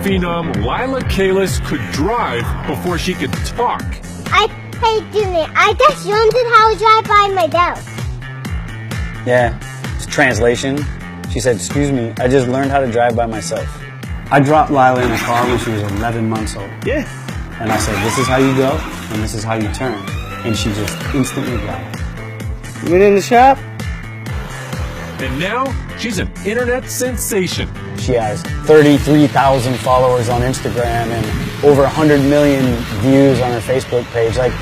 phenom Lila Kalis could drive before she could talk. Hey, Junior, I just learned how to drive by myself. Yeah, it's translation. She said, excuse me, I just learned how to drive by myself. I dropped Lila in a car when she was 11 months old. Yeah. And I said, this is how you go, and this is how you turn. And she just instantly got it. You went in the shop? And now, she's an internet sensation. She has 33,000 followers on Instagram and over 100 million views on her Facebook page. Like,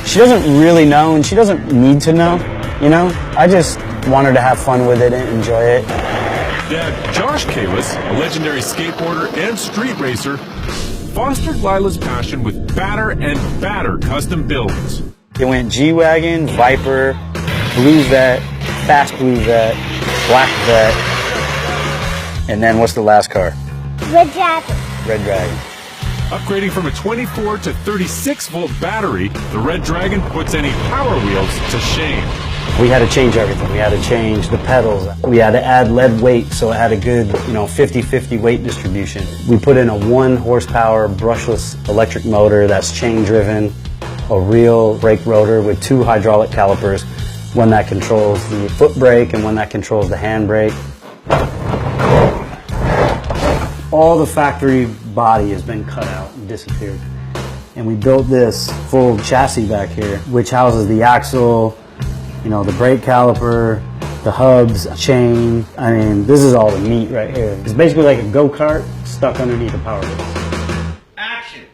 she doesn't really know, and she doesn't need to know, you know? I just want her to have fun with it and enjoy it. Dad Josh Kalis, a legendary skateboarder and street racer, fostered Lila's passion with badder and badder custom builds. It went G-Wagon, Viper, Blue Vet, Fast Blue Vet, Black Vet, and then what's the last car? Red Dragon. Red Dragon. Upgrading from a 24 to 36 volt battery, the Red Dragon puts any Power Wheels to shame. We had to change everything. We had to change the pedals. We had to add lead weight so it had a good, 50-50 weight distribution. We put in a 1 horsepower brushless electric motor that's chain driven, a real brake rotor with 2 hydraulic calipers, one that controls the foot brake and one that controls the hand brake. All the factory body has been cut out and disappeared. And we built this full chassis back here, which houses the axle, the brake caliper, the hubs, chain. I mean, this is all the meat right here. It's basically like a go-kart stuck underneath a Power Wheel. Action!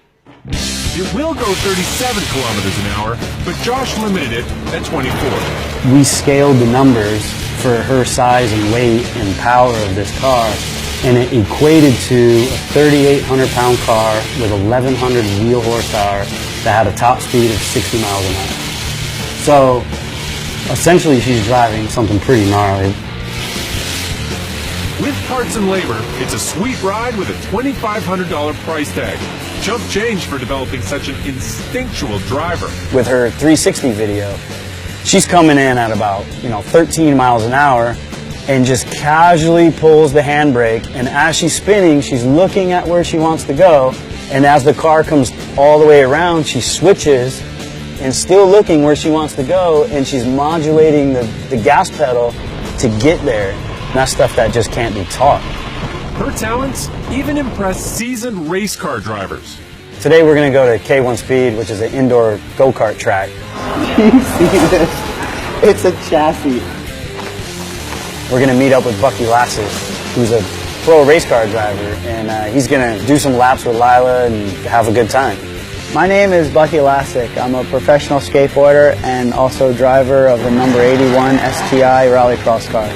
It will go 37 kilometers an hour, but Josh limited it at 24. We scaled the numbers for her size and weight and power of this car, and it equated to a 3,800-pound car with 1,100 wheel horsepower that had a top speed of 60 miles an hour. So, essentially, she's driving something pretty gnarly. With parts and labor, it's a sweet ride with a $2,500 price tag. Chump change for developing such an instinctual driver. With her 360 video, she's coming in at about 13 miles an hour and just casually pulls the handbrake, and as she's spinning, she's looking at where she wants to go, and as the car comes all the way around, she switches and still looking where she wants to go, and she's modulating the gas pedal to get there. And that's stuff that just can't be taught. Her talents even impress seasoned race car drivers. Today we're going to go to K1 Speed, which is an indoor go-kart track. You see this? It's a chassis. We're going to meet up with Bucky Lasek, who's a pro race car driver, and he's going to do some laps with Lila and have a good time. My name is Bucky Lasek. I'm a professional skateboarder and also driver of the number 81 STI Rallycross car.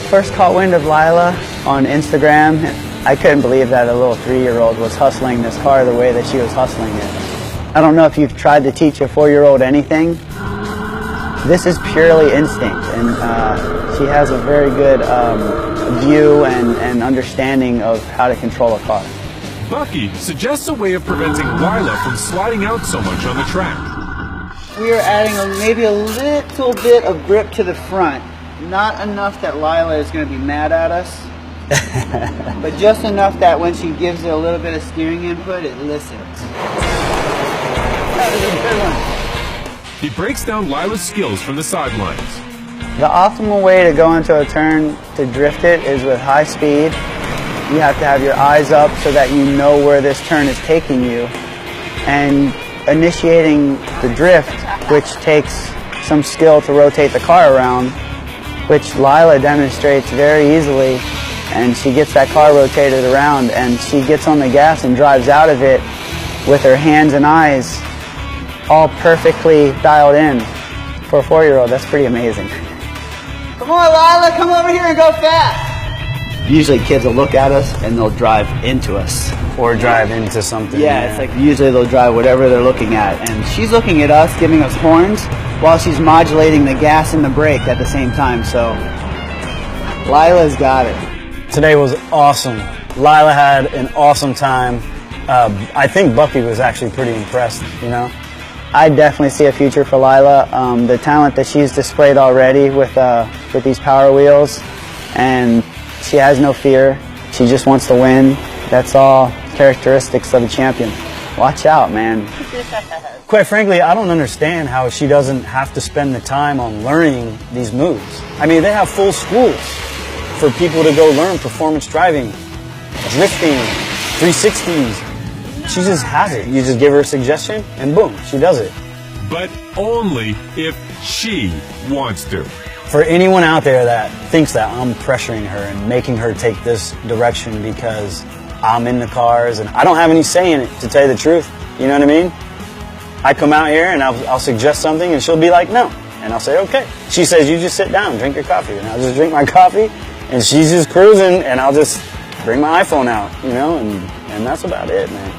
First caught wind of Lila on Instagram. I couldn't believe that a little 3-year-old was hustling this car the way that she was hustling it. I don't know if you've tried to teach a 4-year-old anything. This is purely instinct, and she has a very good view and understanding of how to control a car. Bucky suggests a way of preventing Lila from sliding out so much on the track. We are adding maybe a little bit of grip to the front. Not enough that Lila is going to be mad at us, but just enough that when she gives it a little bit of steering input, it listens. That was a good one. He breaks down Lila's skills from the sidelines. The optimal way to go into a turn to drift it is with high speed. You have to have your eyes up so that you know where this turn is taking you. And initiating the drift, which takes some skill to rotate the car around, which Lila demonstrates very easily, and she gets that car rotated around, and she gets on the gas and drives out of it with her hands and eyes all perfectly dialed in. For a 4-year-old, that's pretty amazing. Come on, Lila, come over here and go fast! Usually kids will look at us and they'll drive into us. Or drive into something. Yeah, it's like usually they'll drive whatever they're looking at. And she's looking at us, giving us horns, while she's modulating the gas and the brake at the same time. So Lila's got it. Today was awesome. Lila had an awesome time. I think Bucky was actually pretty impressed, I definitely see a future for Lila. The talent that she's displayed already with these Power Wheels, and she has no fear. She just wants to win. That's all characteristics of a champion. Watch out, man. Quite frankly, I don't understand how she doesn't have to spend the time on learning these moves. I mean, they have full schools for people to go learn performance driving, drifting, 360s. She just has it. You just give her a suggestion and boom, she does it. But only if she wants to. For anyone out there that thinks that I'm pressuring her and making her take this direction because I'm in the cars and I don't have any say in it, to tell you the truth, you know what I mean? I come out here and I'll suggest something and she'll be like, no. And I'll say, okay. She says, you just sit down, drink your coffee. And I'll just drink my coffee and she's just cruising and I'll just bring my iPhone out, you know, and that's about it, man.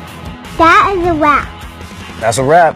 That is a wrap. That's a wrap.